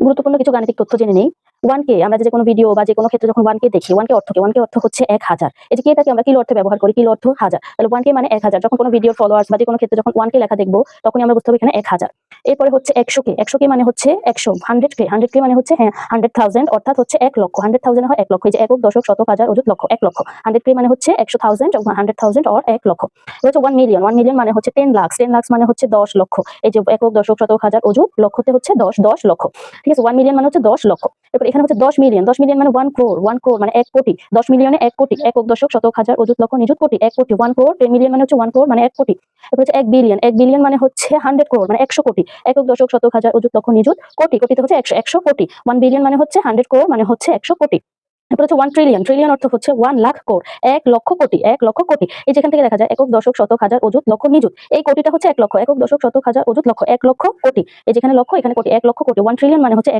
গুরুত্বপূর্ণ কিছু গাণিতিক তথ্য জেনে নেই। 1K আমরা যে কোনো ভিডিও বা যে কোনো ক্ষেত্রে যখন 1K দেখি, 1K অর্থ কি? 1K অর্থ হচ্ছে 1000। এই যে Kটাকে আমরা কিলো অর্থে ব্যবহার করি, কিলো অর্থ হাজার। তাহলে 1K মানে 1000। যখন কোনো ভিডিওর ফলোয়ার্স বা যে কোনো ক্ষেত্রে যখন 1K লেখা দেখবো, তখনই আমরা বুঝতে হবে এখানে 1000। এরপরে হচ্ছে 100K। 100K মানে হচ্ছে 100। 100K, 100K মানে হচ্ছে 100,000 অর্থাৎ হচ্ছে 1 লক্ষ। 100,000 হয় 1 লক্ষ। এই যে একক, দশক, শতক, হাজার, অযুত, লক্ষ, 1 লক্ষ। 100K মানে হচ্ছে 100,000, 100,000 or 1 লক্ষ। এবার হচ্ছে 1 মিলিয়ন। 1 মিলিয়ন মানে হচ্ছে 10 লাখ। 10 লাখ মানে হচ্ছে 10 লক্ষ। এই যে একক, দশক, শতক, হাজার, অযুত, লক্ষতে হচ্ছে 10 লক্ষ। ঠিক আছে, 1 মিলিয়ন মানে হচ্ছে 10 লক্ষ। এরপর এখানে হচ্ছে 10 মিলিয়ন। 10 মিলিয়ন মানে 1 crore। 1 crore মানে 1 কোটি। 10 মিলিয়নে 1 কোটি। একক, দশক, শতক, হাজার, অযুত, লক্ষ, নিযুত, কোটি, 1 কোটি। 1 crore। 10 মিলিয়ন মানে হচ্ছে 1 crore মানে 1 কোটি। এরপর হচ্ছে 1 বিলিয়ন। 1 বিলিয়ন মানে হচ্ছে 100 crore মানে 100 কোটি। একক, দশক, শতক, হাজার, অযুত, লক্ষ, নিযুত, কোটি। কোটিতে হচ্ছে 100। 100 কোটি। 1 বিলিয়ন মানে হচ্ছে 100 crore মানে হচ্ছে 100 কোটি। এরপর হচ্ছে 1 ট্রিলিয়ন। ট্রিলিয়ন অর্থ হচ্ছে 1 লাখ কোটি। 1 লক্ষ কোটি। 1 লক্ষ কোটি। এই যেখান থেকে দেখা যায় একক, দশক, শতক, হাজার, অযুত, লক্ষ, নিযুত। এই কোটিটা হচ্ছে 1 লক্ষ। একক, দশক, শতক, হাজার, অযুত, লক্ষ, 1 লক্ষ কোটি। এই যেখানে লক্ষ, এখানে কোটি। 1 লক্ষ কোটি। 1 ট্রিলিয়ন মানে হচ্ছে